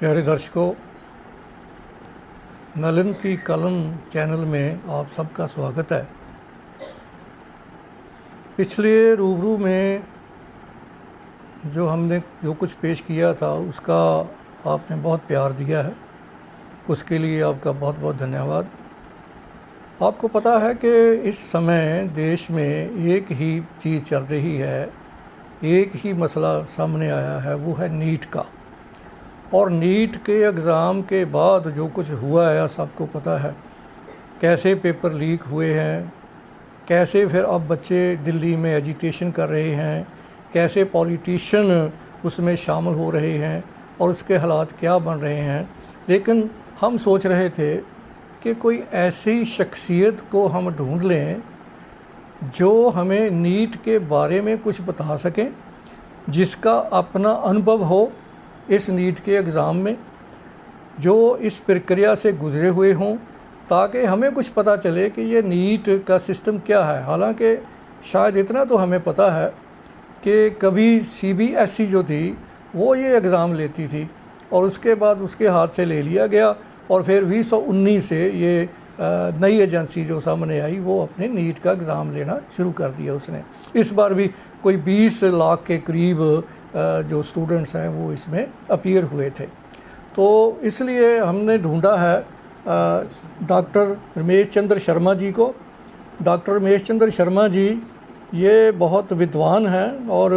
प्यारे दर्शकों, नलन की कलम चैनल में आप सबका स्वागत है। पिछले रूबरू में हमने जो कुछ पेश किया था उसका आपने बहुत प्यार दिया है, उसके लिए आपका बहुत बहुत धन्यवाद। आपको पता है कि इस समय देश में एक ही चीज़ चल रही है, एक ही मसला सामने आया है, वो है नीट का। और नीट के एग्ज़ाम के बाद जो कुछ हुआ है सबको पता है, कैसे पेपर लीक हुए हैं, कैसे फिर अब बच्चे दिल्ली में एजिटेशन कर रहे हैं, कैसे पॉलिटिशियन उसमें शामिल हो रहे हैं और उसके हालात क्या बन रहे हैं। लेकिन हम सोच रहे थे कि कोई ऐसी शख्सियत को हम ढूंढ लें जो हमें नीट के बारे में कुछ बता सकें, जिसका अपना अनुभव हो इस नीट के एग्ज़ाम में, जो इस प्रक्रिया से गुज़रे हुए हों, ताकि हमें कुछ पता चले कि ये नीट का सिस्टम क्या है। हालांकि शायद इतना तो हमें पता है कि कभी CBSE जो थी वो ये एग्ज़ाम लेती थी और उसके बाद उसके हाथ से ले लिया गया और फिर 2019 से ये नई एजेंसी जो सामने आई वो अपने नीट का एग्ज़ाम लेना शुरू कर दिया उसने। इस बार भी कोई 20 लाख के करीब जो स्टूडेंट्स हैं वो इसमें अपीयर हुए थे। तो इसलिए हमने ढूंढा है डॉक्टर रमेश चंद्र शर्मा जी को। डॉक्टर रमेश चंद्र शर्मा जी ये बहुत विद्वान हैं और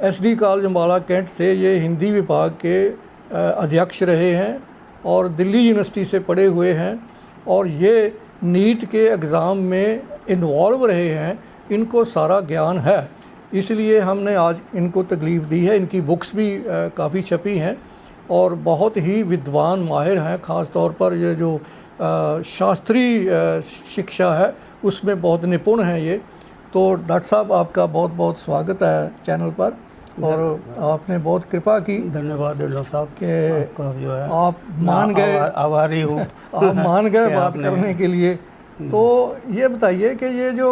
SD कॉलेज अम्बाला कैंट से ये हिंदी विभाग के अध्यक्ष रहे हैं और दिल्ली यूनिवर्सिटी से पढ़े हुए हैं और ये नीट के एग्ज़ाम में इन्वॉल्व रहे हैं, इनको सारा ज्ञान है। इसलिए हमने आज इनको तकलीफ़ दी है। इनकी बुक्स भी काफ़ी छपी हैं और बहुत ही विद्वान माहिर हैं। ख़ास तौर पर ये जो शास्त्रीय शिक्षा है उसमें बहुत निपुण हैं ये। तो डॉक्टर साहब, आपका बहुत बहुत स्वागत है चैनल पर और आपने बहुत कृपा की। धन्यवाद डॉक्टर साहब कि जो है आप मान गए, आभारी हूँ आप मान गए बात करने के लिए। तो ये बताइए कि ये जो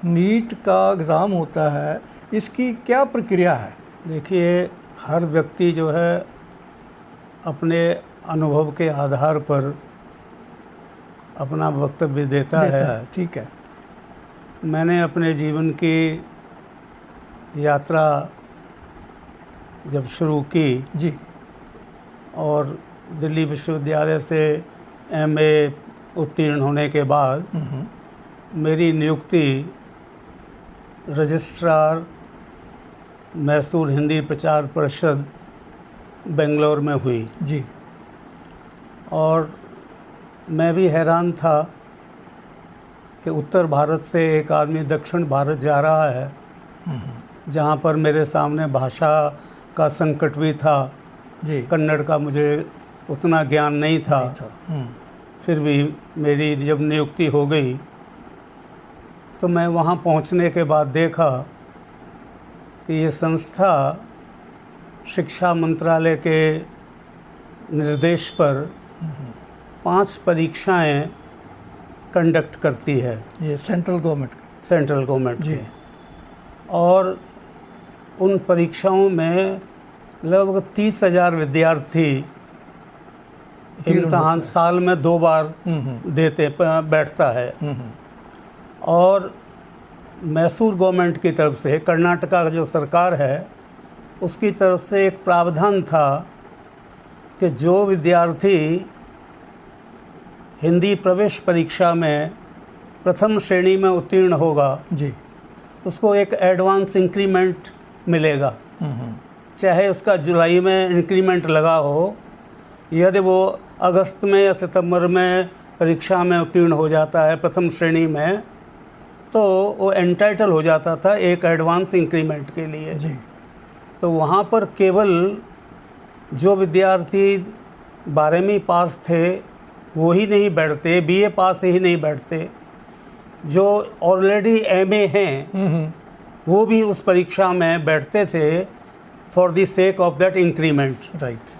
नीट का एग्ज़ाम होता है इसकी क्या प्रक्रिया है? देखिए, हर व्यक्ति जो है अपने अनुभव के आधार पर अपना वक्तव्य देता है। ठीक है। मैंने अपने जीवन की यात्रा जब शुरू की जी और दिल्ली विश्वविद्यालय से MA उत्तीर्ण होने के बाद मेरी नियुक्ति रजिस्ट्रार मैसूर हिंदी प्रचार परिषद बेंगलोर में हुई जी। और मैं भी हैरान था कि उत्तर भारत से एक आदमी दक्षिण भारत जा रहा है, जहाँ पर मेरे सामने भाषा का संकट भी था जी। कन्नड़ का मुझे उतना ज्ञान नहीं था। फिर भी मेरी जब नियुक्ति हो गई तो मैं वहाँ पहुँचने के बाद देखा कि ये संस्था शिक्षा मंत्रालय के निर्देश पर 5 परीक्षाएं कंडक्ट करती है। ये सेंट्रल गवर्नमेंट की। और उन परीक्षाओं में लगभग 30,000 विद्यार्थी इम्तहान साल में 2 बार देते बैठता है। और मैसूर गवर्नमेंट की तरफ से, कर्नाटका का जो सरकार है उसकी तरफ से एक प्रावधान था कि जो विद्यार्थी हिंदी प्रवेश परीक्षा में प्रथम श्रेणी में उत्तीर्ण होगा जी, उसको एक एडवांस इंक्रीमेंट मिलेगा। चाहे उसका जुलाई में इंक्रीमेंट लगा हो, यदि वो अगस्त में या सितंबर में परीक्षा में उत्तीर्ण हो जाता है प्रथम श्रेणी में, तो वो एंटाइटल हो जाता था एक एडवांस इंक्रीमेंट के लिए जी। तो वहाँ पर केवल जो विद्यार्थी 12वीं पास थे वो ही नहीं बैठते, BA पास ही नहीं बैठते, जो ऑलरेडी MA हैं वो भी उस परीक्षा में बैठते थे for the sake of that increment. Right.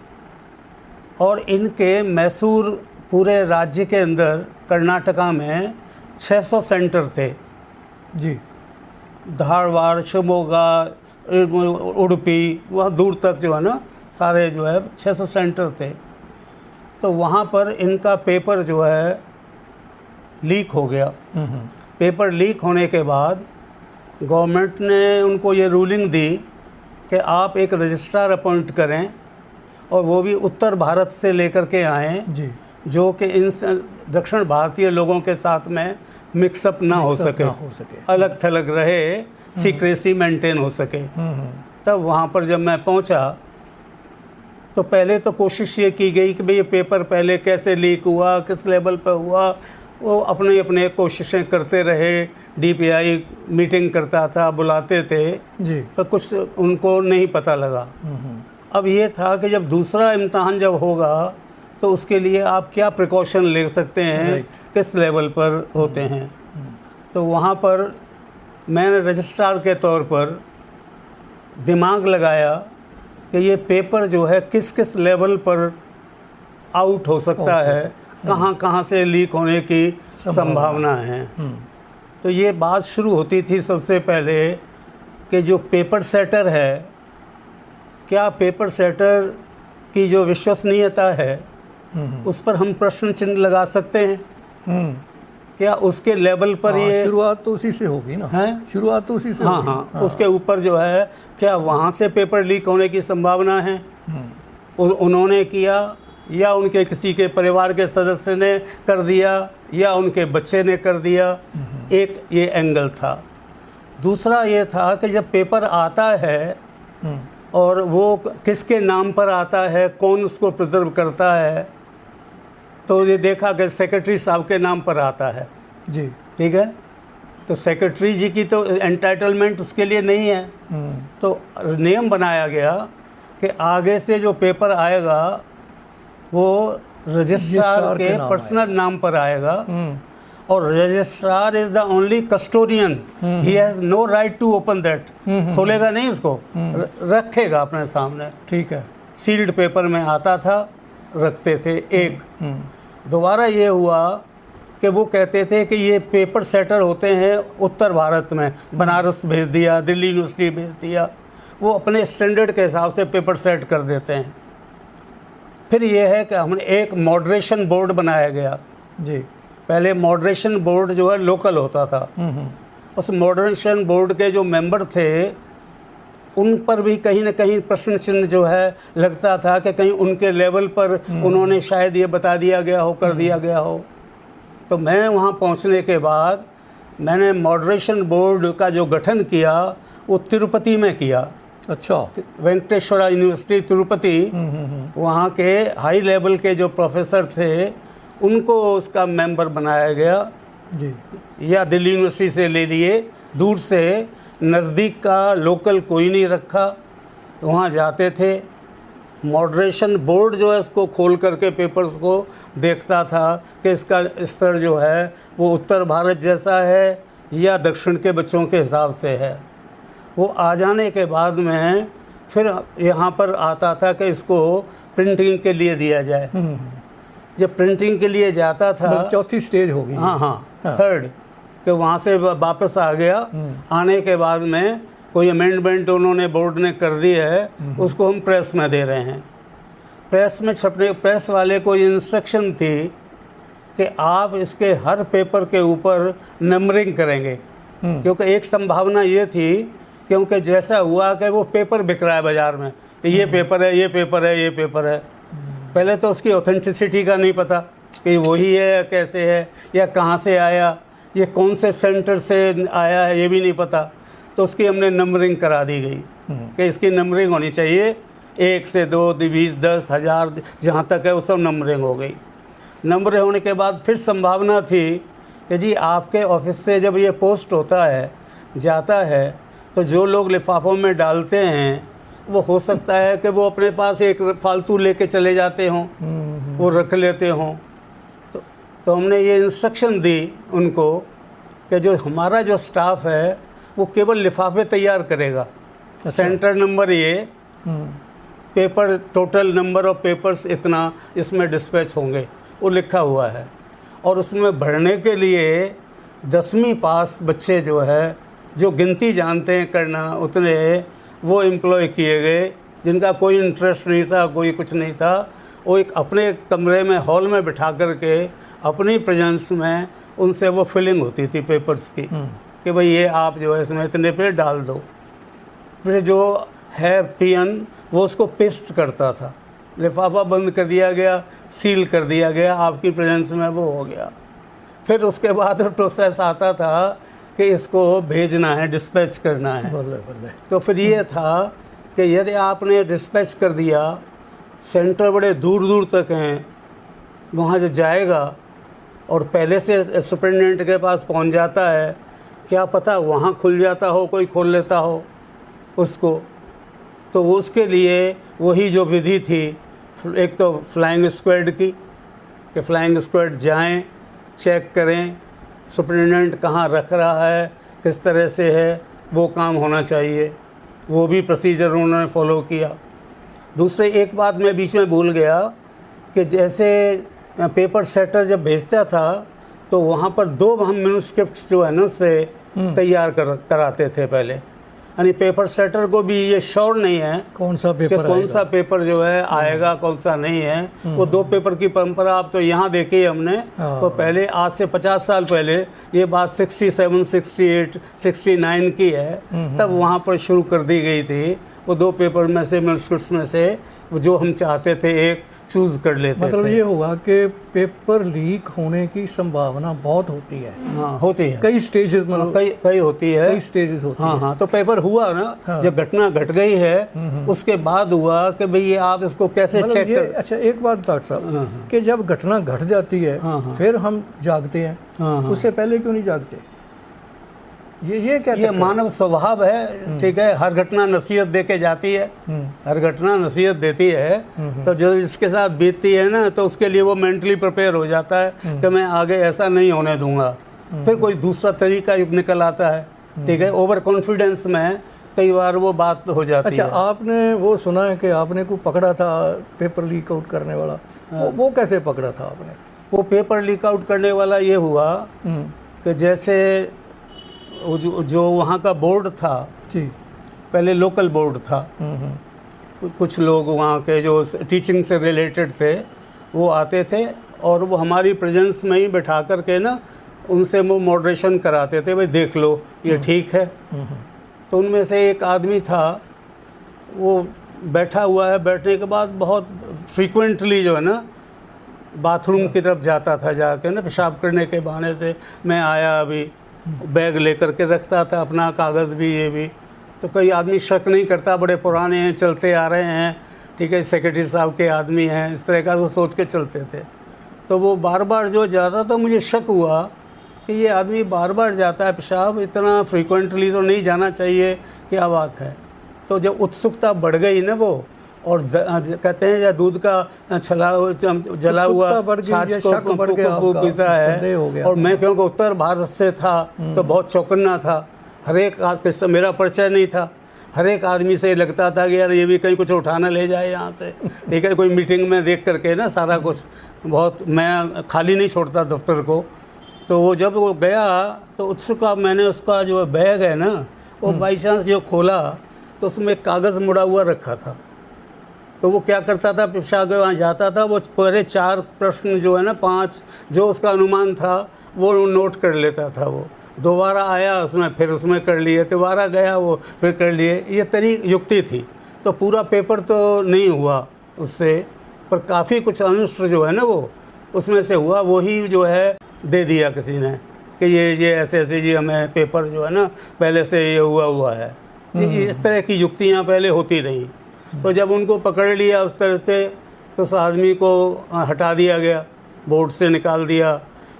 और इनके मैसूर पूरे राज्य के अंदर कर्नाटका में 600 सेंटर थे जी। धारवाड़, शिवमोगा, उडुपी, वह दूर तक जो है ना सारे जो है 600 सेंटर थे। तो वहाँ पर इनका पेपर जो है लीक हो गया। पेपर लीक होने के बाद गवर्नमेंट ने उनको ये रूलिंग दी कि आप एक रजिस्ट्रार अपॉइंट करें, और वो भी उत्तर भारत से लेकर के आएँ जी, जो कि इन दक्षिण भारतीय लोगों के साथ में मिक्सअप ना हो सके, अलग थलग रहे, सीक्रेसी मेंटेन हो सके। तब वहाँ पर जब मैं पहुँचा तो पहले तो कोशिश ये की गई कि भाई ये पेपर पहले कैसे लीक हुआ, किस लेवल पर हुआ, वो अपने अपने कोशिशें करते रहे। डीपीआई मीटिंग करता था, बुलाते थे जी, पर कुछ उनको नहीं पता लगा। अब ये था कि जब दूसरा इम्तहान जब होगा तो उसके लिए आप क्या प्रिकॉशन ले सकते हैं, किस लेवल पर होते हैं। तो वहाँ पर मैंने रजिस्ट्रार के तौर पर दिमाग लगाया कि ये पेपर जो है किस किस लेवल पर आउट हो सकता है, कहाँ कहाँ से लीक होने की संभावना है। तो ये बात शुरू होती थी सबसे पहले कि जो पेपर सेटर है, क्या पेपर सेटर की जो विश्वसनीयता है उस पर हम प्रश्न चिन्ह लगा सकते हैं। क्या उसके लेवल पर ये शुरुआत तो उसी से होगी ना, है, शुरुआत तो उसी से हाँ होगी। हाँ, उसके ऊपर जो है क्या वहाँ से पेपर लीक होने की संभावना है, उन्होंने किया या उनके किसी के परिवार के सदस्य ने कर दिया या उनके बच्चे ने कर दिया। एक ये एंगल था। दूसरा ये था कि जब पेपर आता है और वो किसके नाम पर आता है, कौन उसको प्रिजर्व करता है, तो ये देखा कि सेक्रेटरी साहब के नाम पर आता है जी, ठीक है। तो सेक्रेटरी जी की तो एंटाइटलमेंट उसके लिए नहीं है। तो नियम बनाया गया कि आगे से जो पेपर आएगा वो रजिस्ट्रार के पर्सनल नाम पर आएगा, और registrar is the only custodian, he has no right to open that. खोलेगा नहीं उसको, रखेगा अपने सामने। ठीक है, सील्ड पेपर में आता था, रखते थे। एक दोबारा ये हुआ कि वो कहते थे कि ये पेपर सेटर होते हैं उत्तर भारत में, बनारस भेज दिया, दिल्ली यूनिवर्सिटी भेज दिया, वो अपने स्टैंडर्ड के हिसाब से पेपर सेट कर देते हैं। फिर ये है कि हमने एक मॉडरेशन बोर्ड बनाया गया जी। पहले मॉडरेशन बोर्ड जो है लोकल होता था, उस मॉडरेशन बोर्ड के जो मेंबर थे उन पर भी कहीं ना कहीं प्रश्न चिन्ह जो है लगता था कि कहीं उनके लेवल पर उन्होंने शायद ये बता दिया गया हो, कर दिया गया हो। तो मैं वहाँ पहुँचने के बाद मैंने मॉडरेशन बोर्ड का जो गठन किया वो तिरुपति में किया। अच्छा, वेंकटेश्वरा यूनिवर्सिटी तिरुपति, वहाँ के हाई लेवल के जो प्रोफेसर थे उनको उसका मेंबर बनाया गया जी। या दिल्ली यूनिवर्सिटी से ले लिए, दूर से, नज़दीक का लोकल कोई नहीं रखा। तो वहाँ जाते थे, मॉडरेशन बोर्ड जो है इसको खोल करके पेपर्स को देखता था कि इसका स्तर जो है वो उत्तर भारत जैसा है या दक्षिण के बच्चों के हिसाब से है। वो आ जाने के बाद में फिर यहाँ पर आता था कि इसको प्रिंटिंग के लिए दिया जाए। जब प्रिंटिंग के लिए जाता था, चौथी स्टेज होगी। हाँ, थर्ड, कि वहाँ से वापस आ गया। आने के बाद में कोई अमेंडमेंट उन्होंने बोर्ड ने कर दी है, उसको हम प्रेस में दे रहे हैं। प्रेस में छपने, प्रेस वाले को इंस्ट्रक्शन थी कि आप इसके हर पेपर के ऊपर नंबरिंग करेंगे, क्योंकि एक संभावना ये थी, क्योंकि जैसा हुआ कि वो पेपर बिक रहा है बाज़ार में कि ये पेपर है, ये पेपर है, ये पेपर है। पहले तो उसकी ऑथेंटिसिटी का नहीं पता कि वही है या कैसे है या कहाँ से आया, ये कौन से सेंटर से आया है, ये भी नहीं पता। तो उसकी हमने नंबरिंग करा दी गई कि इसकी नंबरिंग होनी चाहिए, 1 से 2, 20, 10, 1000 जहाँ तक है वो सब नंबरिंग हो गई। नंबर होने के बाद फिर संभावना थी कि जी आपके ऑफिस से जब ये पोस्ट होता है, जाता है, तो जो लोग लिफाफों में डालते हैं वो हो सकता है कि वो अपने पास एक फालतू लेके चले जाते हों, वो रख लेते हों। तो हमने ये इंस्ट्रक्शन दी उनको कि जो हमारा जो स्टाफ है वो केवल लिफाफे तैयार करेगा। अच्छा। सेंटर नंबर ये, paper total number of papers इतना इसमें डिस्पैच होंगे, वो लिखा हुआ है। और उसमें भरने के लिए 10वीं पास बच्चे जो है, जो गिनती जानते हैं करना, उतने वो एम्प्लॉय किए गए जिनका कोई इंटरेस्ट नहीं था, कोई कुछ नहीं था, वो एक अपने कमरे में हॉल में बिठा कर के अपनी प्रेजेंस में उनसे वो फिलिंग होती थी पेपर्स की कि भाई ये आप जो है इसमें इतने पे डाल दो। फिर जो है पियन वो उसको पेस्ट करता था, लिफाफा बंद कर दिया गया, सील कर दिया गया, आपकी प्रेजेंस में वो हो गया। फिर उसके बाद प्रोसेस आता था कि इसको भेजना है, डिस्पैच करना है। बल्ले। तो फिर ये था कि यदि आपने डिस्पैच कर दिया, सेंटर बड़े दूर दूर तक हैं, वहाँ जो जाएगा और पहले से सुपरिटेंडेंट के पास पहुँच जाता है, क्या पता वहाँ खुल जाता हो, कोई खोल लेता हो उसको। तो उसके लिए वही जो विधि थी, एक तो फ्लाइंग स्क्वाड की, कि फ्लाइंग स्क्वाड जाएं, चेक करें सुपरिटेंडेंट कहाँ रख रहा है, किस तरह से है, वो काम होना चाहिए। वो भी प्रोसीजर उन्होंने फॉलो किया। दूसरे एक बात मैं बीच में भूल गया कि जैसे पेपर सेटर जब भेजता था तो वहाँ पर 2 हम मैन्युस्क्रिप्ट्स जो है ना उससे तैयार कराते थे पहले। यानी पेपर सेटर को भी ये श्योर नहीं है कौन सा पेपर कि कौन सा पेपर जो है आएगा, कौन सा नहीं है। वो 2 पेपर की परंपरा आप तो यहाँ देखी है हमने। तो पहले आज से 50 साल पहले, ये बात 67, 68, 69 की है, तब वहाँ पर शुरू कर दी गई थी। वो 2 पेपर में से, मैन्युस्क्रिप्ट्स में से जो हम चाहते थे एक चूज़ कर लेते मतलब थे। ये हुआ कि पेपर लीक होने की संभावना बहुत होती है। हाँ, होती है, कई स्टेजेस, मतलब कई होती है, कई स्टेजेस होती है। हाँ। तो पेपर हुआ ना, जब घटना घट गई है उसके बाद हुआ कि भाई ये आप इसको कैसे मतलब चेक कर। अच्छा एक बात डॉक्टर साहब, कि जब घटना घट जाती है फिर हम जागते हैं, उससे पहले क्यों नहीं जागते? ये क्या ये मानव स्वभाव है, ठीक है। हर घटना नसीहत दे के जाती है, हर घटना नसीहत देती है। तो जो इसके साथ बीतती है ना, तो उसके लिए वो मेंटली प्रिपेयर हो जाता है कि मैं आगे ऐसा नहीं होने दूंगा। फिर कोई दूसरा तरीका युग निकल आता है, ठीक है। ओवर कॉन्फिडेंस में कई बार वो बात हो जाती है। अच्छा, आपने वो सुना है कि आपने को पकड़ा था पेपर लीक आउट करने वाला, वो कैसे पकड़ा था आपने? वो पेपर लीक आउट करने वाला ये हुआ कि जैसे जो वहाँ का बोर्ड था जी, पहले लोकल बोर्ड था, कुछ लोग वहाँ के जो टीचिंग से रिलेटेड थे वो आते थे और वो हमारी प्रेजेंस में ही बैठा कर के ना उनसे वो मॉडरेशन कराते थे, भाई देख लो ये ठीक है। तो उनमें से एक आदमी था, वो बैठा हुआ है, बैठने के बाद बहुत फ्रीक्वेंटली जो है ना बाथरूम की तरफ जाता था, जाके ना पेशाब करने के बहाने से मैं आया, अभी बैग लेकर के रखता था अपना, कागज़ भी, ये भी। तो कोई आदमी शक नहीं करता, बड़े पुराने हैं, चलते आ रहे हैं, ठीक है, सेक्रेटरी साहब के आदमी हैं, इस तरह का वो सोच के चलते थे। तो वो बार बार जो जाता, तो मुझे शक हुआ कि ये आदमी बार बार जाता है पेशाब, इतना फ्रीक्वेंटली तो नहीं जाना चाहिए, क्या बात है। तो जब उत्सुकता बढ़ गई ना वो, और कहते हैं या दूध का छला जला हुआ छाछ को पीता है। और मैं क्योंकि उत्तर भारत से था तो बहुत चौकन्ना था, हर एक किस्सा मेरा परिचय नहीं था, हर एक आदमी से लगता था कि यार ये भी कहीं कुछ उठाना ले जाए यहाँ से, ठीक है। कोई मीटिंग में देख करके ना सारा कुछ, बहुत मैं खाली नहीं छोड़ता दफ्तर को। तो वो जब वो गया तो उत्सुका मैंने उसका जो बैग है ना, वो बाई चांस जो खोला तो उसमें कागज़ मुड़ा हुआ रखा था। तो वो क्या करता था, पेशाब वहाँ जाता था, वो पहले 4 प्रश्न जो है ना 5 जो उसका अनुमान था वो नोट कर लेता था। वो दोबारा आया उसमें, फिर उसमें कर लिए, दोबारा गया वो फिर कर लिए, ये युक्ति थी। तो पूरा पेपर तो नहीं हुआ उससे, पर काफ़ी कुछ अंश जो है ना वो उसमें से हुआ। वही जो है दे दिया किसी ने कि ये ऐसे ऐसे जी हमें पेपर जो है ना पहले से ये हुआ है। इस तरह की युक्तियाँ पहले होती रही। तो जब उनको पकड़ लिया उस तरह से, तो उस आदमी को हटा दिया गया, बोर्ड से निकाल दिया।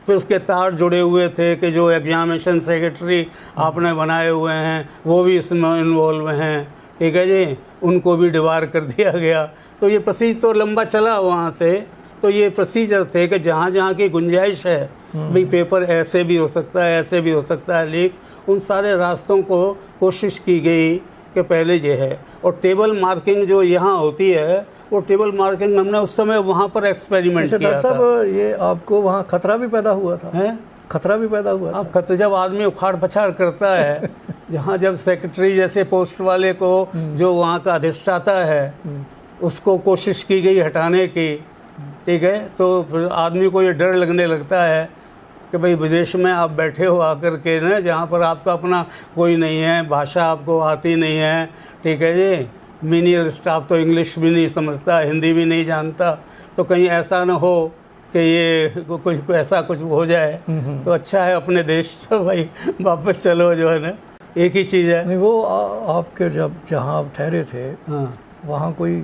फिर उसके तार जुड़े हुए थे कि जो एग्जामिनेशन सेक्रेटरी आपने बनाए हुए हैं वो भी इसमें इन्वॉल्व हैं, ठीक है जी, उनको भी डिबार कर दिया गया। तो ये प्रोसीजर तो लंबा चला वहाँ से। तो ये प्रोसीजर थे कि जहाँ जहाँ की गुंजाइश है, भाई पेपर ऐसे भी हो सकता है, ऐसे भी हो सकता है लीक, उन सारे रास्तों को कोशिश की गई कि पहले ये है। और टेबल मार्किंग जो यहाँ होती है, वो टेबल मार्किंग हमने उस समय वहाँ पर एक्सपेरिमेंट किया था। साहब, ये आपको वहाँ खतरा भी पैदा हुआ था? हैं? खतरा भी पैदा हुआ था? खतरा जब आदमी उखाड़ पछाड़ करता है जहाँ जब सेक्रेटरी जैसे पोस्ट वाले को जो वहाँ का अधिष्ठाता है उसको कोशिश की गई हटाने की, ठीक है, तो फिर आदमी को ये डर लगने लगता है कि भाई विदेश में आप बैठे हो आकर के ना, जहाँ पर आपका अपना कोई नहीं है, भाषा आपको आती नहीं है, ठीक है जी, मीनियल स्टाफ तो इंग्लिश भी नहीं समझता, हिंदी भी नहीं जानता, तो कहीं ऐसा ना हो कि ये कुछ ऐसा कुछ हो जाए, तो अच्छा है अपने देश से भाई वापस चलो, जो है ना, एक ही चीज़ है। नहीं, वो आपके जब जहाँ आप ठहरे थे, हाँ, वहाँ कोई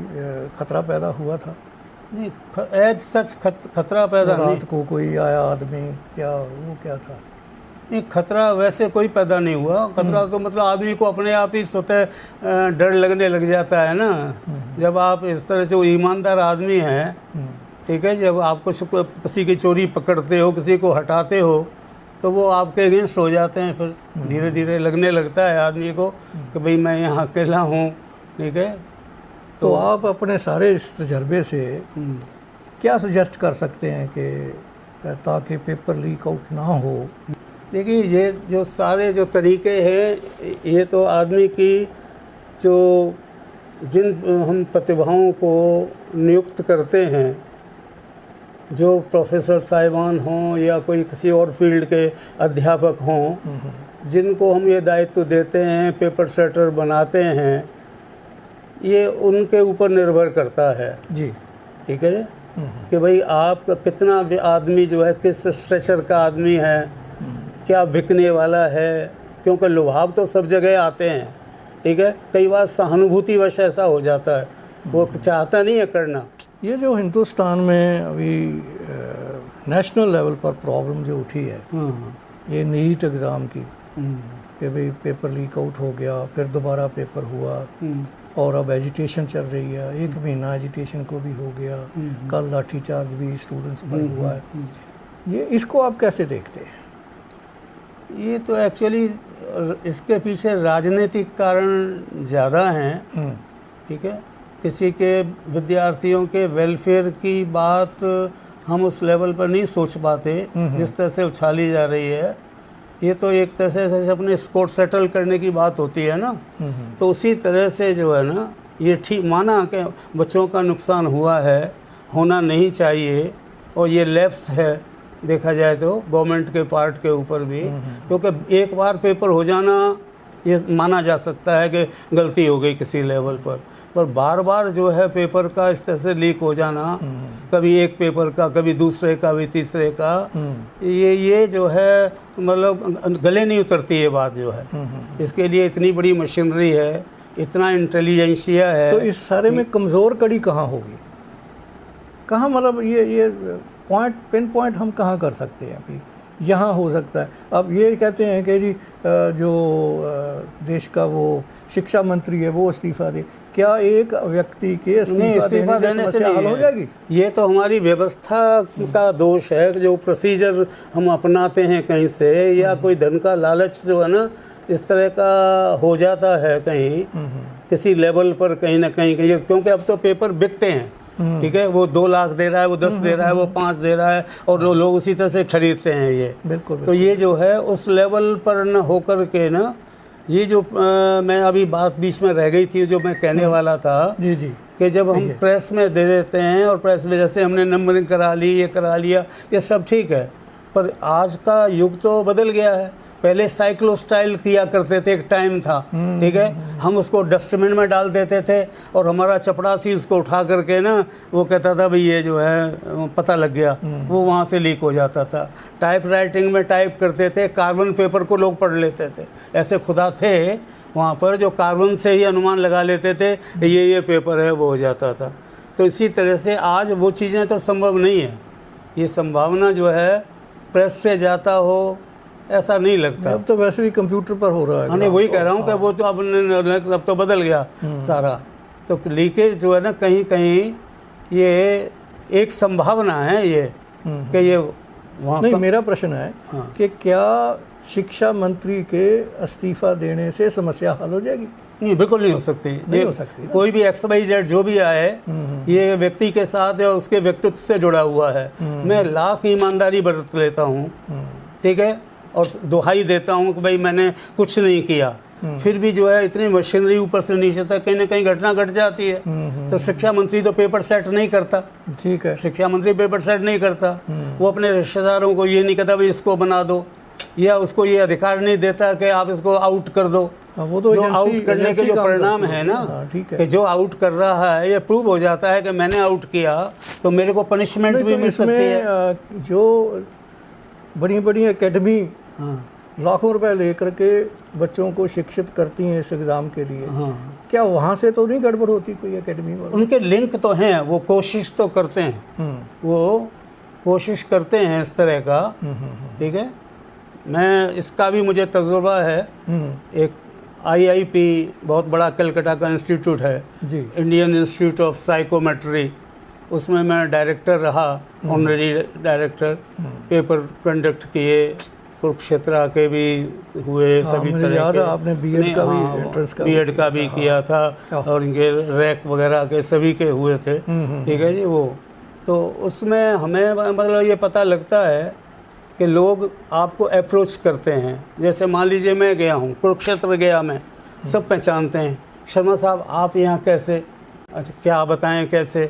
खतरा पैदा हुआ था? नहीं, एज सच खतरा पैदा नहीं। रात को कोई आया आदमी, क्या वो क्या था? नहीं, खतरा वैसे कोई पैदा नहीं हुआ। खतरा तो मतलब आदमी को अपने आप ही स्वतः डर लगने लग जाता है ना, जब आप इस तरह जो ईमानदार आदमी हैं, ठीक है, जब आपको किसी की चोरी पकड़ते हो, किसी को हटाते हो, तो वो आपके अगेंस्ट हो जाते हैं। फिर धीरे धीरे लगने लगता है आदमी को कि भाई मैं यहाँ अकेला हूँ, ठीक है। तो आप अपने सारे इस तजर्बे से क्या सजेस्ट कर सकते हैं कि ताकि पेपर लीक आउट ना हो? देखिए, ये जो सारे जो तरीके हैं, ये तो आदमी की जो जिन हम प्रतिभाओं को नियुक्त करते हैं, जो प्रोफेसर साहिबान हों या कोई किसी और फील्ड के अध्यापक हों, जिनको हम ये दायित्व देते हैं, पेपर सेटर बनाते हैं, ये उनके ऊपर निर्भर करता है जी, ठीक है, कि भाई आपका कितना आदमी जो है किस स्ट्रेचर का आदमी है, क्या बिकने वाला है, क्योंकि लुभाव तो सब जगह आते हैं, ठीक है। कई बार सहानुभूतिवश ऐसा हो जाता है, वो चाहता नहीं है करना। ये जो हिंदुस्तान में अभी नेशनल लेवल पर प्रॉब्लम जो उठी है, ये नीट एग्ज़ाम की, कि भाई पेपर लीक आउट हो गया, फिर दोबारा पेपर हुआ, और अब एजिटेशन चल रही है, 1 महीना एजिटेशन को भी हो गया, कल लाठीचार्ज भी स्टूडेंट्स पर हुआ है, ये इसको आप कैसे देखते हैं? ये तो एक्चुअली इसके पीछे राजनीतिक कारण ज़्यादा हैं, ठीक है। किसी के विद्यार्थियों के वेलफेयर की बात हम उस लेवल पर नहीं सोच पाते जिस तरह से उछाली जा रही है। ये तो एक तरह से जैसे अपने स्कोर सेटल करने की बात होती है ना, तो उसी तरह से जो है ना, ये ठीक माना कि बच्चों का नुकसान हुआ है, होना नहीं चाहिए, और ये लैप्स है देखा जाए तो गवर्नमेंट के पार्ट के ऊपर भी, क्योंकि एक बार पेपर हो जाना ये माना जा सकता है कि गलती हो गई किसी लेवल पर बार बार जो है पेपर का इस तरह से लीक हो जाना, कभी एक पेपर का, कभी दूसरे का, कभी तीसरे का, ये जो है मतलब गले नहीं उतरती ये बात जो है। इसके लिए इतनी बड़ी मशीनरी है, इतना इंटेलिजेंसिया है। तो इस सारे में कमज़ोर कड़ी कहाँ होगी? कहाँ मतलब ये पॉइंट पिन पॉइंट हम कहाँ कर सकते हैं? अभी यहाँ हो सकता है। अब ये कहते हैं कि जी जो देश का वो शिक्षा मंत्री है वो इस्तीफा दे, क्या एक व्यक्ति के इस्तीफा देने से हल हो जाएगी? ये तो हमारी व्यवस्था का दोष है, जो प्रोसीजर हम अपनाते हैं कहीं से, या कोई धन का लालच जो है ना इस तरह का हो जाता है कहीं किसी लेवल पर, कहीं ना कहीं, क्योंकि अब तो पेपर बिकते हैं, ठीक है, वो 2 लाख दे रहा है, वो 10 दे रहा है, वो 5 दे रहा है, और लोग उसी तरह से खरीदते हैं ये। बिल्कुल। तो ये जो है उस लेवल पर न होकर के ना, ये जो मैं अभी बात बीच में रह गई थी जो मैं कहने वाला था, जी कि जब हम प्रेस में दे देते हैं, और प्रेस में जैसे हमने नंबरिंग करा ली, ये करा लिया, ये सब ठीक है, पर आज का युग तो बदल गया है। पहले साइक्लो स्टाइल किया करते थे, एक टाइम था, ठीक है, हम उसको डस्टबिन में डाल देते थे, और हमारा चपड़ासी उसको उठा करके ना वो कहता था भाई ये जो है पता लग गया, वो वहाँ से लीक हो जाता था। टाइप राइटिंग में टाइप करते थे, कार्बन पेपर को लोग पढ़ लेते थे, ऐसे खुदा थे वहाँ पर जो कार्बन से ही अनुमान लगा लेते थे कि ये पेपर है, वो हो जाता था। तो इसी तरह से आज वो चीज़ें तो संभव नहीं है, ये संभावना जो है प्रेस से जाता हो ऐसा नहीं लगता। अब तो वैसे भी कंप्यूटर पर हो रहा है। नहीं, वही कह रहा हूँ कि वो तो अब तो बदल गया सारा। तो लीकेज जो है ना कहीं कहीं ये एक संभावना है ये कि ये वहाँ नहीं। मेरा प्रश्न है कि क्या शिक्षा मंत्री के इस्तीफा देने से समस्या हल हो जाएगी? नहीं, बिल्कुल नहीं हो सकती। नहीं हो सकती। कोई भी XYZ जो भी आए, ये व्यक्ति के साथ है और उसके व्यक्तित्व से जुड़ा हुआ है। मैं लाख ईमानदारी बरत लेता हूँ, ठीक है, और दुहाई देता हूँ कि भाई मैंने कुछ नहीं किया, फिर भी जो है इतनी मशीनरी ऊपर से नीचे तक कहीं ना कहीं घटना घट जाती है। तो शिक्षा मंत्री तो पेपर सेट नहीं करता। ठीक है। शिक्षा मंत्री पेपर सेट नहीं करता। वो अपने रिश्तेदारों को ये नहीं कहता भाई इसको बना दो, या उसको ये अधिकार नहीं देता कि आप इसको आउट कर दो। वो तो जो आउट करने के जो परिणाम है ना, कि जो आउट कर रहा है ये प्रूव हो जाता है कि मैंने आउट किया तो मेरे को पनिशमेंट भी मिल सकती है। जो बड़ी बड़ी एकेडमी लाखों रुपए लेकर के बच्चों को शिक्षित करती हैं इस एग्ज़ाम के लिए, क्या वहाँ से तो नहीं गड़बड़ होती कोई एकेडमी वाले? उनके लिंक तो हैं, वो कोशिश तो करते हैं, वो कोशिश करते हैं इस तरह का। ठीक है, मैं इसका भी मुझे तजुर्बा है। एक IIP बहुत बड़ा कलकत्ता का इंस्टीट्यूट है जी, इंडियन इंस्टीट्यूट ऑफ साइकोमेट्री, उसमें मैं डायरेक्टर रहा, ऑनरी डायरेक्टर। पेपर कंडक्ट किए, कुरुक्षेत्र के भी हुए, सभी तरह के। आपने बीएड का भी एंट्रेंस का बीएड का भी किया था, और इनके रैक वगैरह के सभी के हुए थे। ठीक है जी। वो तो उसमें हमें मतलब ये पता लगता है कि लोग आपको अप्रोच करते हैं। जैसे मान लीजिए मैं गया हूँ, कुरुक्षेत्र गया मैं, सब पहचानते हैं, शर्मा साहब आप यहाँ कैसे? अच्छा क्या बताएं कैसे?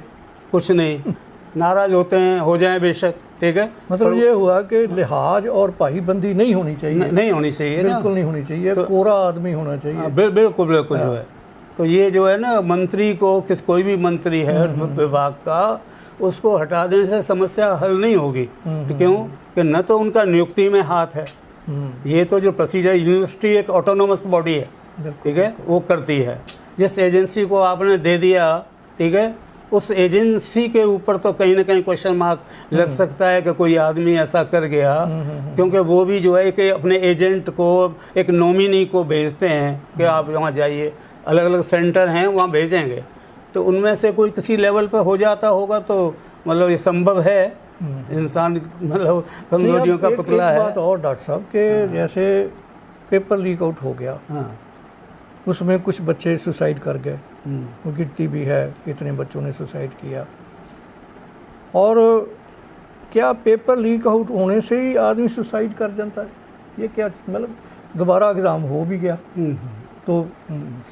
कुछ नहीं, नाराज़ होते हैं, हो जाएं बेशक। ठीक है, मतलब ये हुआ कि लिहाज और पाईबंदी नहीं होनी चाहिए, नहीं होनी चाहिए, बिल्कुल नहीं होनी चाहिए, तो कोरा आदमी होना चाहिए। बिल्कुल बिल्कुल जो है। तो ये जो है ना, मंत्री को कोई भी मंत्री है विभाग का, उसको हटा देने से समस्या हल नहीं होगी। क्यों कि न तो उनका नियुक्ति में हाथ है, ये तो जो प्रोसीजर, यूनिवर्सिटी एक ऑटोनोमस बॉडी है, ठीक है, वो करती है। जिस एजेंसी को आपने दे दिया, ठीक है, उस एजेंसी के ऊपर तो कहीं ना कहीं क्वेश्चन मार्क लग सकता है कि कोई आदमी ऐसा कर गया, क्योंकि वो भी जो है कि अपने एजेंट को, एक नॉमिनी को भेजते हैं कि आप वहाँ जाइए, अलग अलग सेंटर हैं वहाँ भेजेंगे, तो उनमें से कोई किसी लेवल पर हो जाता होगा, तो मतलब ये संभव है। इंसान मतलब कमजोरियों का पुतला है। एक बात और डॉक्टर साहब के जैसे पेपर लीक आउट हो गया, उसमें कुछ बच्चे सुसाइड कर गए, वो गिनती भी है कितने बच्चों ने सुसाइड किया। और क्या पेपर लीक आउट होने से ही आदमी सुसाइड कर जाता है? ये क्या मतलब दोबारा एग्ज़ाम हो भी गया तो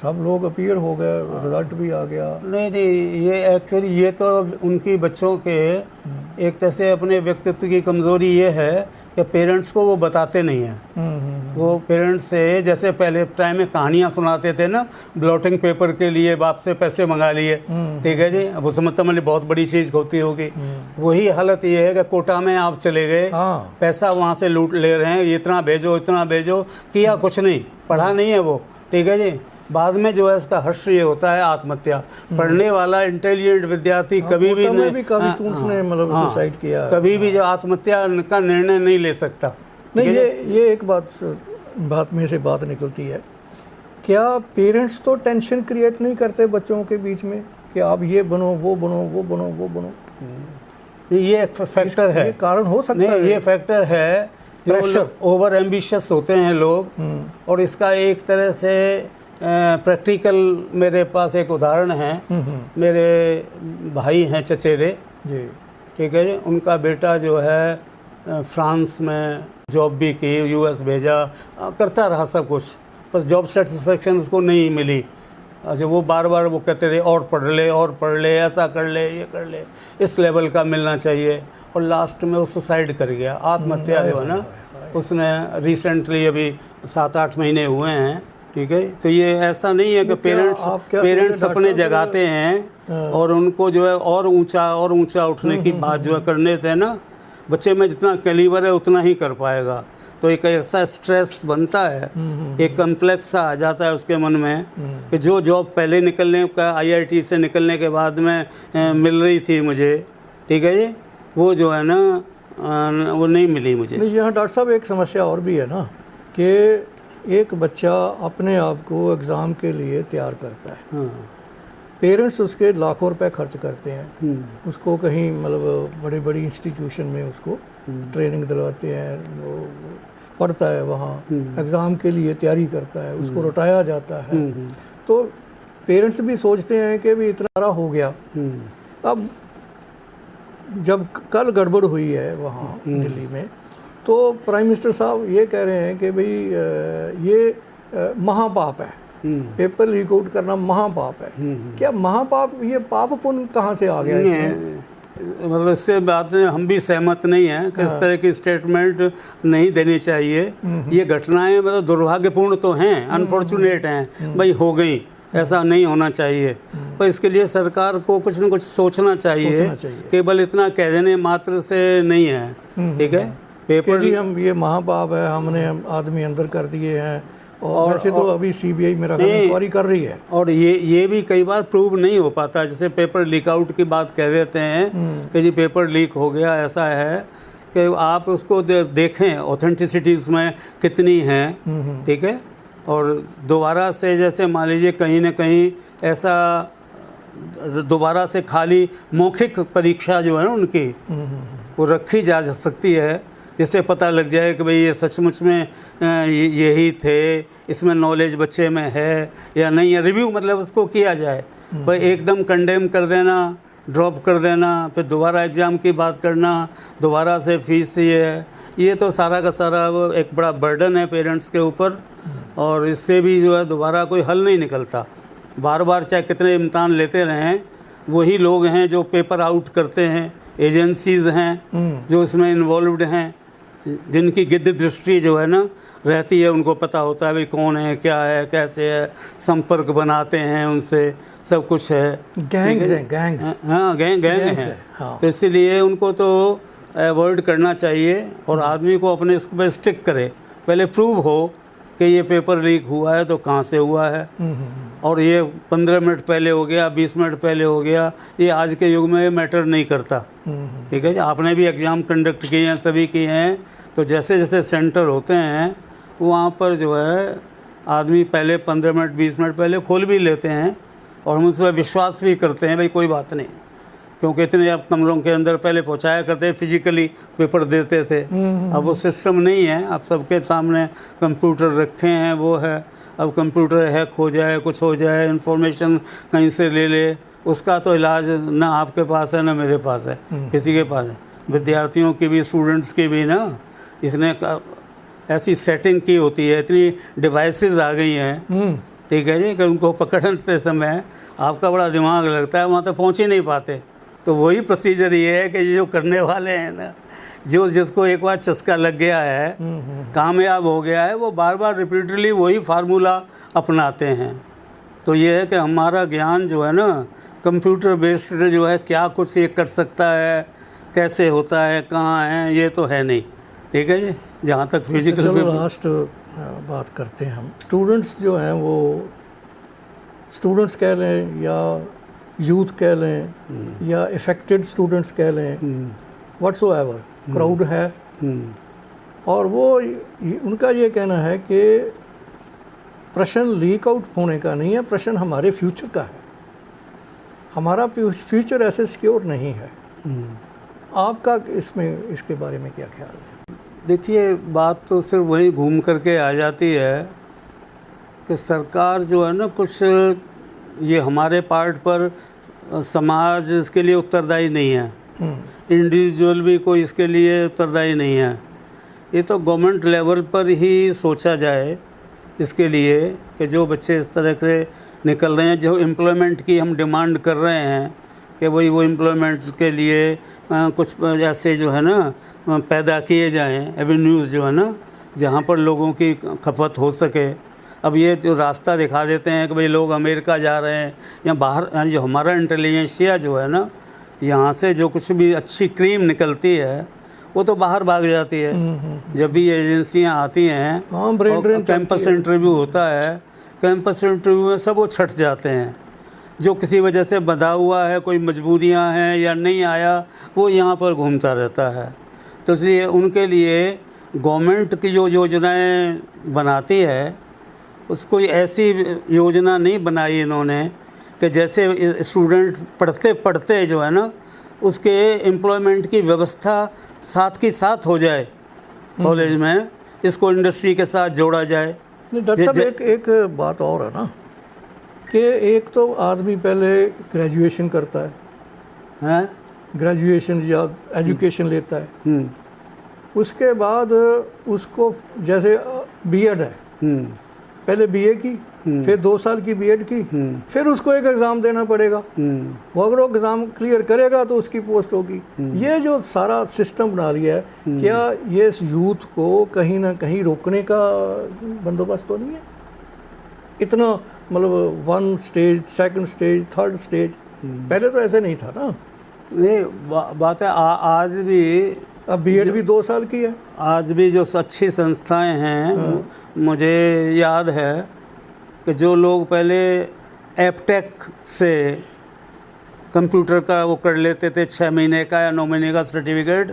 सब लोग अपीयर हो गए, रिजल्ट भी आ गया। नहीं, ये एक्चुअली ये तो उनकी बच्चों के एक तरह से अपने व्यक्तित्व की कमज़ोरी ये है कि पेरेंट्स को वो बताते नहीं हैं। वो पेरेंट्स से जैसे पहले टाइम में कहानियाँ सुनाते थे ना, ब्लॉटिंग पेपर के लिए बाप से पैसे मंगा लिए, ठीक है जी, वो समझता मतलब बहुत बड़ी चीज़ होती होगी। वही हालत ये है कि कोटा में आप चले गए, पैसा वहाँ से लूट ले रहे हैं, इतना भेजो इतना भेजो, किया कुछ नहीं, पढ़ा नहीं है वो, ठीक है जी। बाद में जो है इसका हर्ष ये होता है आत्महत्या। पढ़ने वाला इंटेलिजेंट विद्यार्थी कभी भी मतलब सुसाइड किया, कभी भी जो आत्महत्या का निर्णय नहीं ले सकता। नहीं, ये एक बात में से बात निकलती है, क्या पेरेंट्स तो टेंशन क्रिएट नहीं करते बच्चों के बीच में कि आप ये बनो वो बनो वो बनो वो बनो? ये एक फैक्टर है, ये कारण हो सकता है, ये फैक्टर है। जो ओवर एम्बिशियस होते हैं लोग, और इसका एक तरह से प्रैक्टिकल मेरे पास एक उदाहरण है। मेरे भाई हैं चचेरे जी, ठीक है जी, उनका बेटा जो है फ्रांस में जॉब भी की, US भेजा, करता रहा सब कुछ, बस जॉब सेटिस्फेक्शन उसको नहीं मिली। अच्छा, वो बार बार वो कहते रहे और पढ़ ले, ऐसा कर ले, ये कर ले, इस लेवल का मिलना चाहिए, और लास्ट में वो सुसाइड कर गया, आत्महत्या जो है ना, उसने रिसेंटली अभी 7-8 महीने हुए हैं, ठीक है। तो ये ऐसा नहीं है कि पेरेंट्स अपने जगाते हैं और उनको जो है और ऊंचा उठने की बात जो है करने से ना, बच्चे में जितना कैलिबर है उतना ही कर पाएगा। तो एक ऐसा स्ट्रेस बनता है, एक कम्प्लेक्स सा आ जाता है उसके मन में कि जो जॉब पहले निकलने का IIT से निकलने के बाद में मिल रही थी मुझे, ठीक है जी, वो जो है ना वो नहीं मिली मुझे। नहीं, यहाँ डॉक्टर साहब एक समस्या और भी है ना कि एक बच्चा अपने आप को एग्ज़ाम के लिए तैयार करता है, पेरेंट्स उसके लाखों रुपए खर्च करते हैं, उसको कहीं मतलब बड़ी बड़ी इंस्टीट्यूशन में उसको ट्रेनिंग दिलवाते हैं, वो पढ़ता है वहाँ, एग्ज़ाम के लिए तैयारी करता है, उसको रटाया जाता है। तो पेरेंट्स भी सोचते हैं कि भी इतना हो गया। अब जब कल गड़बड़ हुई है वहाँ दिल्ली में, तो प्राइम मिनिस्टर साहब ये कह रहे हैं कि भाई ये महापाप है, पेपर लीक आउट करना महापाप है। क्या महापाप, ये पाप पुण्य कहाँ से आ गया इसमें? मतलब इससे बात में हम भी सहमत नहीं हैं कि इस तरह की स्टेटमेंट नहीं देनी चाहिए। ये घटनाएं मतलब दुर्भाग्यपूर्ण तो हैं, अनफॉर्चुनेट हैं, भाई हो गई, ऐसा नहीं होना चाहिए। पर इसके लिए सरकार को कुछ न कुछ सोचना चाहिए, केवल इतना कह देने मात्र से नहीं है। ठीक है, पेपर जी हम ये महापाप है, हमने आदमी अंदर कर दिए हैं, और वैसे तो अभी सीबीआई मेरा इंक्वायरी कर रही है, और ये भी कई बार प्रूव नहीं हो पाता। जैसे पेपर लीक आउट की बात कह देते हैं कि जी पेपर लीक हो गया, ऐसा है कि आप उसको देखें ऑथेंटिसिटी उसमें कितनी है। ठीक है, और दोबारा से जैसे मान लीजिए कहीं ना कहीं ऐसा दोबारा से खाली मौखिक परीक्षा जो है ना उनकी, वो रखी जा सकती है, जिससे पता लग जाए कि भाई ये सचमुच में यही थे, इसमें नॉलेज बच्चे में है या नहीं है। रिव्यू मतलब उसको किया जाए, पर एकदम कंडेम कर देना, ड्रॉप कर देना, फिर दोबारा एग्ज़ाम की बात करना, दोबारा से फीस ये तो सारा का सारा एक बड़ा बर्डन है पेरेंट्स के ऊपर, और इससे भी जो है दोबारा कोई हल नहीं निकलता। बार बार चाहे कितने इम्तहान लेते रहें, वही लोग हैं जो पेपर आउट करते हैं, एजेंसीज़ हैं जो इसमें इन्वॉल्व्ड हैं, जिनकी गिद्ध दृष्टि जो है ना रहती है, उनको पता होता है भाई कौन है, क्या है, कैसे है, संपर्क बनाते हैं उनसे, सब कुछ है। गैंग्स हैं, गैंग्स, हाँ गैंग हैं। हाँ। तो इसीलिए उनको तो अवॉइड करना चाहिए, और आदमी को अपने इस पर स्टिक करे। पहले प्रूव हो कि ये पेपर लीक हुआ है तो कहाँ से हुआ है, और ये 15 मिनट पहले हो गया, 20 मिनट पहले हो गया, ये आज के युग में मैटर नहीं करता। ठीक है, आपने भी एग्ज़ाम कंडक्ट किए हैं, सभी किए हैं, तो जैसे जैसे सेंटर होते हैं वहाँ पर जो है आदमी पहले 15 मिनट 20 मिनट पहले खोल भी लेते हैं, और हम उस पर विश्वास भी करते हैं भाई कोई बात नहीं, क्योंकि इतने अब कमरों के अंदर पहले पहुंचाया करते, फिजिकली पेपर देते थे। अब वो सिस्टम नहीं है, अब सबके सामने कंप्यूटर रखे हैं, वो है। अब कंप्यूटर हैक हो जाए, कुछ हो जाए, इंफॉर्मेशन कहीं से ले ले, उसका तो इलाज ना आपके पास है ना मेरे पास है, किसी के पास है। विद्यार्थियों की भी, स्टूडेंट्स की भी ना इसने ऐसी सेटिंग की होती है, इतनी डिवाइसेस आ गई हैं, ठीक है जी, कि उनको पकड़ते समय आपका बड़ा दिमाग लगता है, वहाँ तक पहुँच ही नहीं पाते। तो वही प्रोसीजर ये है कि जो करने वाले हैं ना, जो जिसको एक बार चस्का लग गया है, कामयाब हो गया है, वो बार बार रिपीटेडली वही फार्मूला अपनाते हैं। तो ये है कि हमारा ज्ञान जो है ना कंप्यूटर बेस्ड जो है, क्या कुछ ये कर सकता है, कैसे होता है, कहाँ है, ये तो है नहीं। ठीक है जी, जहाँ तक फिजिकल लास्ट बात करते हैं हम। स्टूडेंट्स जो हैं वो, स्टूडेंट्स कह लें या यूथ कह लें या इफेक्टेड स्टूडेंट्स कह लें, व्हाट्सोएवर क्राउड है, और वो उनका ये कहना है कि प्रश्न लीक आउट होने का नहीं है, प्रश्न हमारे फ्यूचर का है, हमारा फ्यूचर ऐसे सिक्योर नहीं है। आपका इसके बारे में क्या ख्याल है? देखिए, बात तो सिर्फ वही घूम करके आ जाती है कि सरकार जो है ना, कुछ ये हमारे पार्ट पर समाज इसके लिए उत्तरदायी नहीं है, इंडिविजुअल भी कोई इसके लिए उत्तरदायी नहीं है। ये तो गवर्नमेंट लेवल पर ही सोचा जाए इसके लिए कि जो बच्चे इस तरह से निकल रहे हैं, जो एम्प्लॉयमेंट की हम डिमांड कर रहे हैं कि वही वो एम्प्लॉयमेंट के लिए कुछ ऐसे जो है ना पैदा किए जाएं, एवेन्यूज़ जो है ना, जहाँ पर लोगों की खपत हो सके। अब ये जो रास्ता दिखा देते हैं कि भाई लोग अमेरिका जा रहे हैं या बाहर, यानी जो हमारा इंटेलिजेंसिया जो है ना, यहाँ से जो कुछ भी अच्छी क्रीम निकलती है वो तो बाहर भाग जाती है। जब भी एजेंसियाँ आती हैं, कैंपस इंटरव्यू होता है, कैंपस इंटरव्यू में सब वो छट जाते हैं। जो किसी वजह से बंधा हुआ है, कोई मजबूरियाँ हैं या नहीं आया, वो यहाँ पर घूमता रहता है। तो इसलिए उनके लिए गवर्नमेंट की जो योजनाएं बनाती है, उसको ऐसी योजना नहीं बनाई इन्होंने कि जैसे स्टूडेंट पढ़ते पढ़ते जो है ना, उसके एम्प्लॉयमेंट की व्यवस्था साथ की साथ हो जाए कॉलेज में, इसको इंडस्ट्री के साथ जोड़ा जाए। डॉक्टर साहब, एक बात और है ना कि एक तो आदमी पहले ग्रेजुएशन करता है, ग्रेजुएशन या एजुकेशन लेता है, उसके बाद उसको जैसे बीएड है, पहले बीए की, फिर 2 साल की बीएड की, फिर उसको एक एग्ज़ाम देना पड़ेगा। वो अगर वो एग्ज़ाम क्लियर करेगा तो उसकी पोस्ट होगी। ये जो सारा सिस्टम बना लिया है, क्या ये इस यूथ को कहीं ना कहीं रोकने का बंदोबस्त तो नहीं है? इतना मतलब 1 stage, 2nd stage, 3rd stage, पहले तो ऐसे नहीं था ना। नहीं, बात है आज भी, अब बीएड भी 2 साल की है। आज भी जो अच्छी संस्थाएं हैं, मुझे याद है कि जो लोग पहले एपटेक से कंप्यूटर का वो कर लेते थे 6 महीने का या 9 महीने का सर्टिफिकेट,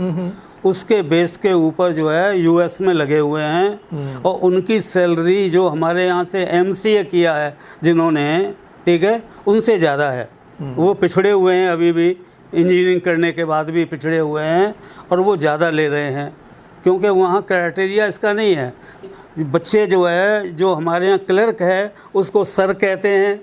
उसके बेस के ऊपर जो है यूएस में लगे हुए हैं और उनकी सैलरी जो हमारे यहाँ से एमसीए किया है जिन्होंने, ठीक है, उनसे ज़्यादा है। वो पिछड़े हुए हैं, अभी भी इंजीनियरिंग करने के बाद भी पिछड़े हुए हैं और वो ज़्यादा ले रहे हैं, क्योंकि वहाँ क्राइटेरिया इसका नहीं है। बच्चे जो है, जो हमारे यहाँ क्लर्क है उसको सर कहते हैं,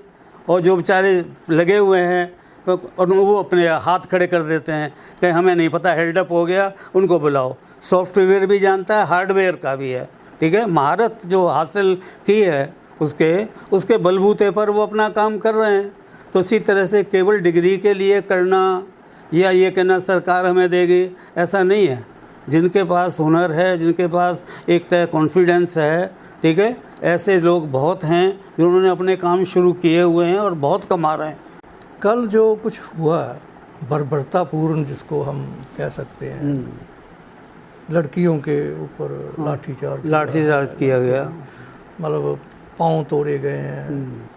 और जो बेचारे लगे हुए हैं और वो अपने हाथ खड़े कर देते हैं कि हमें नहीं पता, हेल्ड अप हो गया, उनको बुलाओ। सॉफ्टवेयर भी जानता है, हार्डवेयर का भी है, ठीक है। महारत जो हासिल की है उसके बलबूते पर वो अपना काम कर रहे हैं। तो इसी तरह से केवल डिग्री के लिए करना या ये कहना सरकार हमें देगी, ऐसा नहीं है। जिनके पास हुनर है, जिनके पास एक तरह कॉन्फिडेंस है, ठीक है, ऐसे लोग बहुत हैं जिन्होंने अपने काम शुरू किए हुए हैं और बहुत कमा रहे हैं। कल जो कुछ हुआ बर्बरतापूर्ण, जिसको हम कह सकते हैं, लड़कियों के ऊपर लाठीचार्ज किया गया, मतलब पाँव तोड़े गए हैं।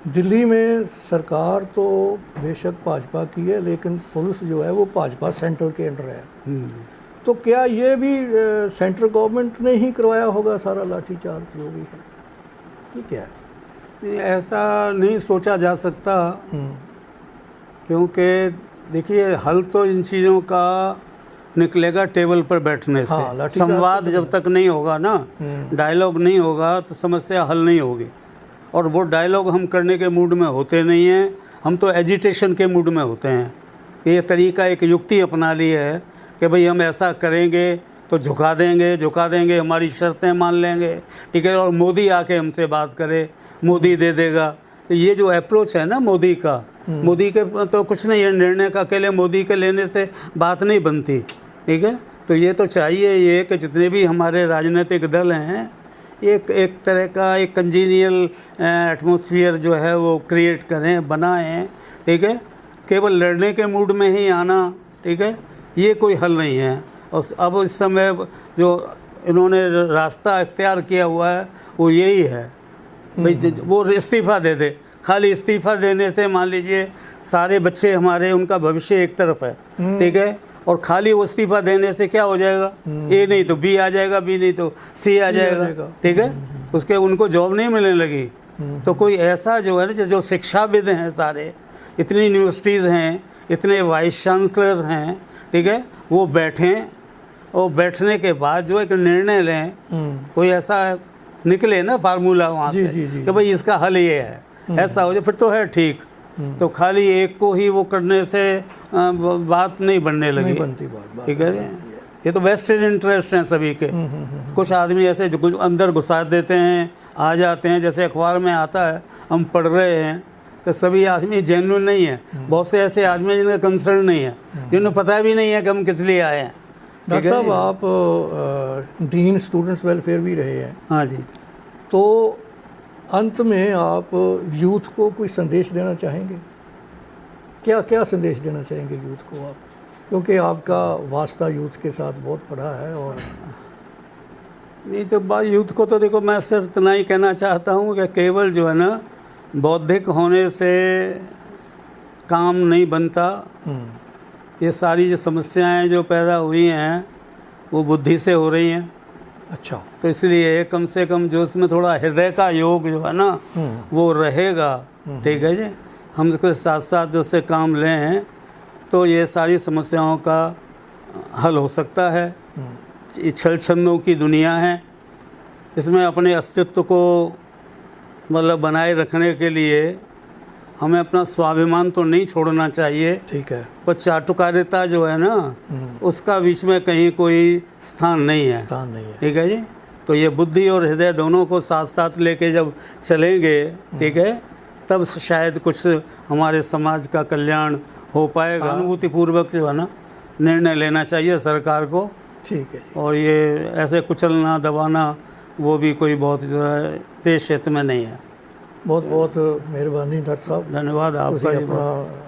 दिल्ली में सरकार तो बेशक भाजपा की है, लेकिन पुलिस जो है वो भाजपा सेंटर के अंडर है। तो क्या ये भी सेंट्रल गवर्नमेंट ने ही करवाया होगा सारा लाठीचार्ज जो भी है? ये क्या है? ऐसा नहीं सोचा जा सकता, क्योंकि देखिए हल तो इन चीज़ों का निकलेगा टेबल पर बैठने से। हाँ, संवाद जब तक नहीं होगा ना, डायलॉग नहीं होगा, तो समस्या हल नहीं होगी। और वो डायलॉग हम करने के मूड में होते नहीं हैं, हम तो एजिटेशन के मूड में होते हैं। ये तरीका, एक युक्ति अपना ली है कि भाई हम ऐसा करेंगे तो झुका देंगे, हमारी शर्तें मान लेंगे, ठीक है, और मोदी आके हमसे बात करे, मोदी दे देगा। तो ये जो अप्रोच है ना मोदी का, मोदी के तो कुछ नहीं है, निर्णय का अकेले मोदी के लेने से बात नहीं बनती, ठीक है। तो ये तो चाहिए ये कि जितने भी हमारे राजनीतिक दल हैं, एक तरह का एक कंजीनियल एटमॉस्फेयर जो है वो क्रिएट करें, बनाएं, ठीक है। केवल लड़ने के मूड में ही आना, ठीक है, ये कोई हल नहीं है। और अब इस समय जो इन्होंने रास्ता इख्तियार किया हुआ है वो यही है, भाई वो इस्तीफ़ा दे दे। खाली इस्तीफ़ा देने से मान लीजिए सारे बच्चे हमारे, उनका भविष्य एक तरफ है, ठीक है, और खाली वो इस्तीफ़ा देने से क्या हो जाएगा, ए नहीं तो बी आ जाएगा, बी नहीं तो सी आ जाएगा, ठीक है, उसके उनको जॉब नहीं मिलने लगी। तो कोई ऐसा जो है ना, जो शिक्षाविद हैं सारे, इतनी यूनिवर्सिटीज़ हैं, इतने वाइस चांसलर हैं, ठीक है, वो बैठें और बैठने के बाद जो एक निर्णय लें, कोई ऐसा निकले ना फार्मूला वहाँ से कि भाई इसका हल ये है, ऐसा हो जाए, फिर तो है ठीक। तो खाली एक को ही वो करने से बात नहीं बनने लगी, ठीक है। ये तो वेस्टेड इंटरेस्ट हैं सभी के। कुछ आदमी ऐसे जो कुछ अंदर घुसा देते हैं, आ जाते हैं, जैसे अखबार में आता है, हम पढ़ रहे हैं, तो सभी आदमी जेन्युइन नहीं है। बहुत से ऐसे आदमी जिनका कंसर्न नहीं है, जिन्हें पता भी नहीं है कि हम किस लिए आए हैं। डॉक्टर साहब, आप डीन स्टूडेंट्स वेलफेयर भी रहे हैं। हाँ जी। तो अंत में आप यूथ को कोई संदेश देना चाहेंगे? क्या क्या संदेश देना चाहेंगे यूथ को आप, क्योंकि आपका वास्ता यूथ के साथ बहुत बड़ा है? और नहीं तो बात यूथ को तो देखो, मैं सिर्फ इतना ही कहना चाहता हूँ कि केवल जो है ना, बौद्धिक होने से काम नहीं बनता। ये सारी जो समस्याएं जो पैदा हुई हैं वो बुद्धि से हो रही हैं। अच्छा, तो इसलिए कम से कम जो इसमें थोड़ा हृदय का योग जो है ना वो रहेगा, ठीक है जी। हम इसके साथ साथ जो से काम लें तो ये सारी समस्याओं का हल हो सकता है। छल छंदों की दुनिया है, इसमें अपने अस्तित्व को मतलब बनाए रखने के लिए हमें अपना स्वाभिमान तो नहीं छोड़ना चाहिए, ठीक है, पर चाटुकारिता जो है ना उसका बीच में कहीं कोई स्थान नहीं है, स्थान नहीं है, ठीक है जी। तो ये बुद्धि और हृदय दोनों को साथ साथ लेके जब चलेंगे, ठीक है, तब शायद कुछ हमारे समाज का कल्याण हो पाएगा। अनुभूतिपूर्वक जो है ना निर्णय लेना चाहिए सरकार को। ठीक है जी। और ये ऐसे कुचलना दबाना वो भी कोई बहुत देश हित में नहीं है। बहुत बहुत मेहरबानी डॉक्टर साहब। धन्यवाद ਤੁਸੀਂ आपका। ਆਪਣਾ